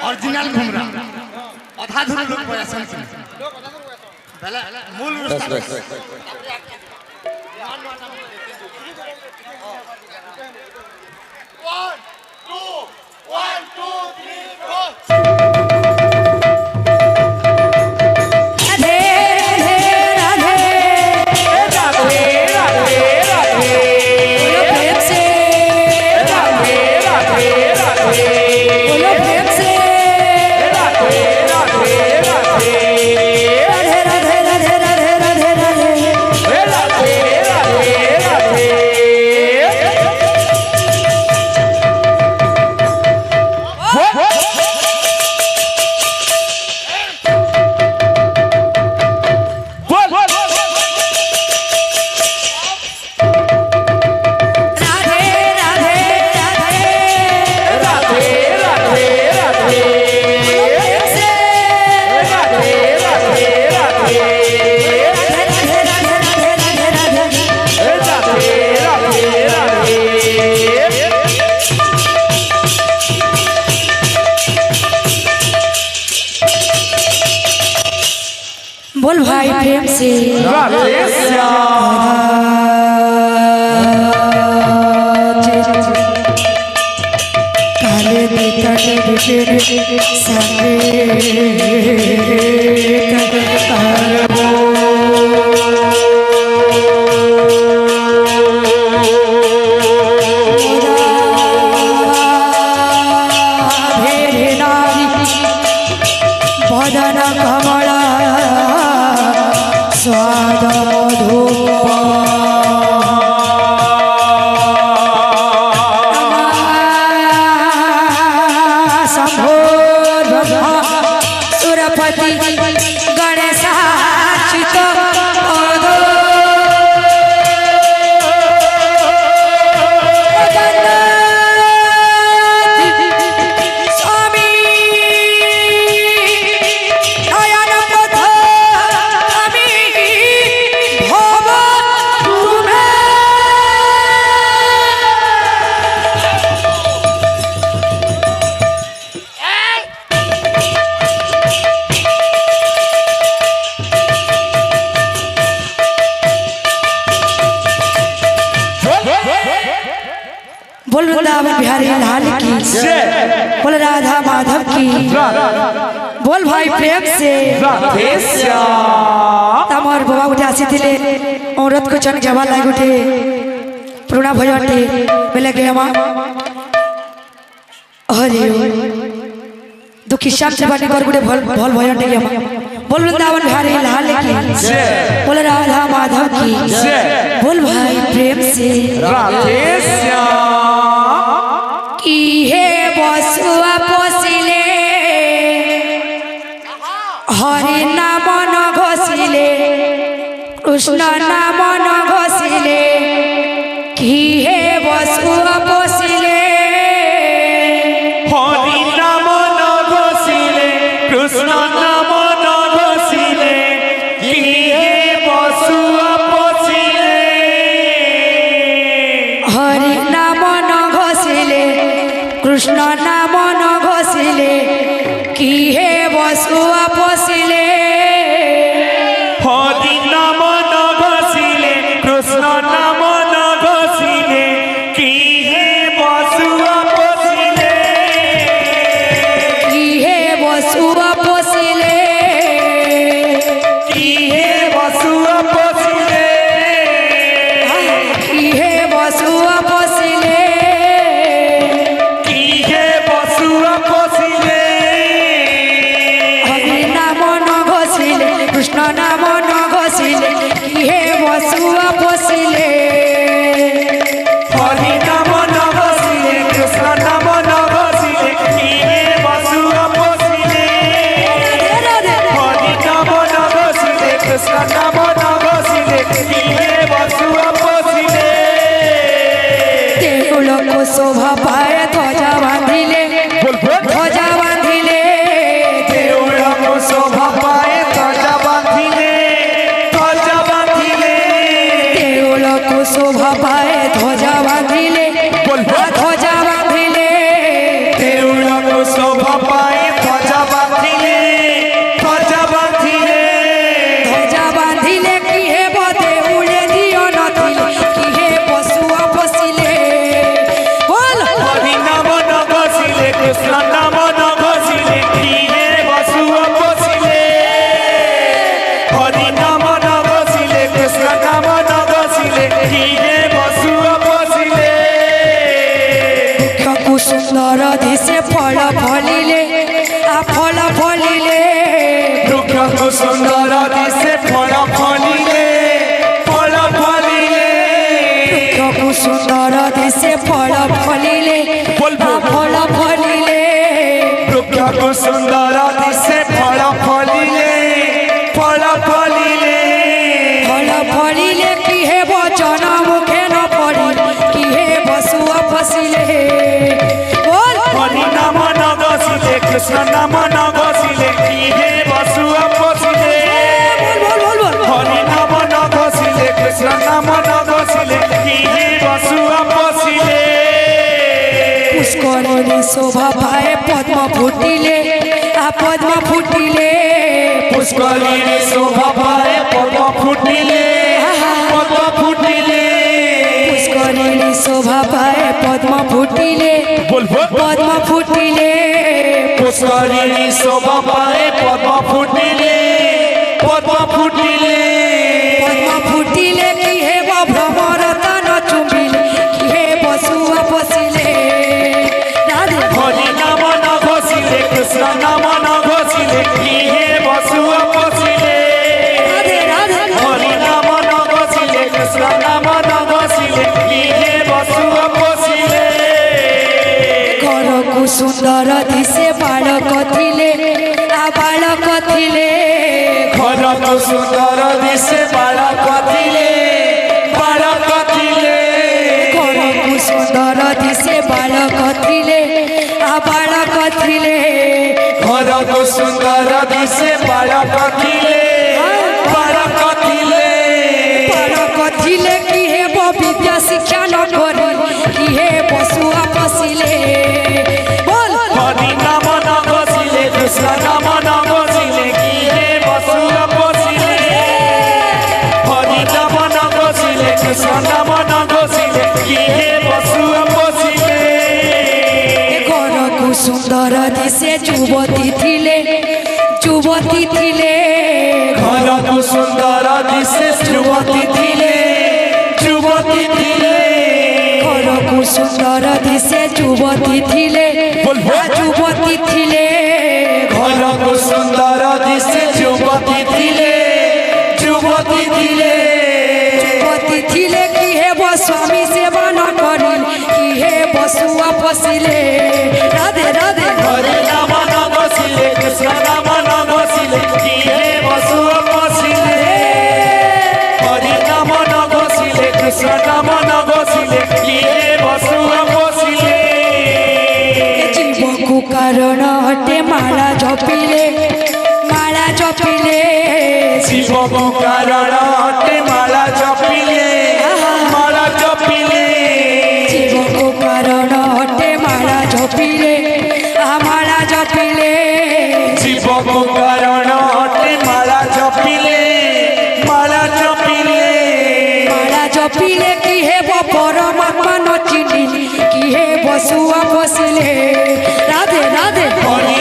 Original घुमरा आधा धुर लोग बयासन से पहले मूल बोल भाई प्रेम से काले बदन कमला स्वाद शंभो सुरपति गणेश बोल वृंदावन बिहारी लाल की बोल राधा माधव की बोल भाई प्रेम से तमर बाबा उठे आसीथिले औरत को चन जवा लाग उठे पुराना भजनटे बेले के हम हरि दुखी श्याम सेवानी कर गुटे भल भल भजनटे हम बोल वृंदावन बिहारी लाल की बोल राधा माधव की बोल भाई प्रेम से की हे बसुआ पोसिले हरि नाम न घोषिले कृष्ण नाम न घोषिले की हे बसुआ पोसिले हरि नाम न घोषिले कृष्ण नाम न घोषिले की हे बसुआ पोसिले हरि नाम न घोषिले कृष्ण नाम न घोषिले की हे बसुआ पोसिले हरि नाम न घोषिले कृष्ण नाम न घोषिले की हे बसुआ पोसिले की हे बसुआ पोसिले की हे बसुआ पोसिले की हे बसुआ पोसिले की हे बसुआ पोसिले हरि नाम न घोषिले कृष्ण नाम न घोषिले की हे बसुआ पोसिले हरि नाम न घोषिले कृष्ण नाम न घोषिले की हे बसुआ पोसिले हरि नाम न घोषिले कृष्ण नाम न घोषिले की हे बसुआ पोसिले देउल को शोभा पाए ध्वजा बांधिले ध्वजा बांधिले देउल को शोभा पाए ध्वजा बांधिले ध्वजा बांधिले देउल को शोभा पाए ध्वजा बांधिले ध्वजा बांधिले देउल को शोभा पाए সুন্দর দিশে ফল ফলিলে ফল ফলিলে বৃক্ষকু সুন্দর দিশে ফল ফলিলে ফল ফলিলে বৃক্ষকু সুন্দর দিশে ফল ফলিলে বলবো। ফল ফলিলে বৃক্ষকু সুন্দর দিশে ফল ফলিলে ফল ফলিলে ফল ফলিলে কি হে বচন মুখে ন পড়ি কি হে বসুয়া ফসিলে বল হরি নাম ন ঘোষিলে কৃষ্ণ নাম ন ঘোষিলে কি হে বসুয়া পশিলে বল বল বল হরি নাম ন ঘোষিলে কৃষ্ণ নাম ন ঘোষিলে কি হে বসুয়া পশিলে পুষ্করিণী শোভা পায় পদ্ম ফুটিলে পদ্ম ফুটিলে পুষ্করিণী শোভা পায় পদ্ম ফুটিলে পদ্ম ফুটিলে পুষ্করিণী শোভা পায় পদ্ম ফুটিলে বলবো। পদ্ম ফুটিলে পুষ্করিণী শোভা পায় পদ্ম ফুটিলে পদ্ম ফুটিলে পদ্ম ফুটিলে কি হে ভ্রমর তান চুম্বিলে কি হে বসুয়া বসিলে রাধে হরি নাম ন ঘোষিলে কৃষ্ণ নাম ন ঘোষিলে কি হে বসুয়া পশিলে রাধে রাধে হরি নাম ন ঘোষিলে কৃষ্ণ নাম ন ঘোষিলে কি হে বসুয়া পশিলে করকু সুন্দর দিশে বালক থিলে বালক থিলে ঘরকু সুন্দর দিশে বালক থিলে বালক থিলে করকু সুন্দর দিশে বালক থিলে বালক থিলে ঘরকু সুন্দর দিশে বালক থিলে বালক থিলে বালক থিলে কি হে বিদ্যা শিক্ষা ন করি কি হে বসুয়া ফসিলে বল হরি নাম ন ঘোষিলে কৃষ্ণ নাম ন ঘোষিলে কি হে বসুয়া পশিলে হরি নাম ন ঘোষিলে কৃষ্ণ নাম ন ঘোষিলে কি হে বসুয়া পশিলে করকু সুন্দর দিশে যুবতী থিলে যুবতী থিলে ঘরকু সুন্দর দিশে যুবতী থিলে যুবতী থিলে করকু সুন্দর দিশে যুবতী থিলে বলবো। যুবতী থিলে ঘরকু সুন্দর দিশে যুবতী থিলে যুবতী থিলে যুবতী থিলে কি হে স্বামী সেবা ন করি কি হে বসুয়া ফসিলে রাধে রাধে হরি নাম ন ঘোষিলে কৃষ্ণ নাম ন ঘোষিলে কি হে বসুয়া পশিলে হরি নাম ন ঘোষিলে কৃষ্ণ নাম ন ঘোষিলে কি হে বসুয়া পশিলে জীবকু কারণ হটে মালা জপিলে মালা জপিলে শিবকু কারণ হতে মালা জপিলে মালা জপিলে জীবকু কারণ হটে মালা জপিলে মালা জপিলে শিবকু কারণ হতে মালা জপিলে মালা জপিলে মালা জপিলে কি হে পরমাত্মা ন চিনিলি কি হে বসুয়া বসিলে রাধে রাধে হরি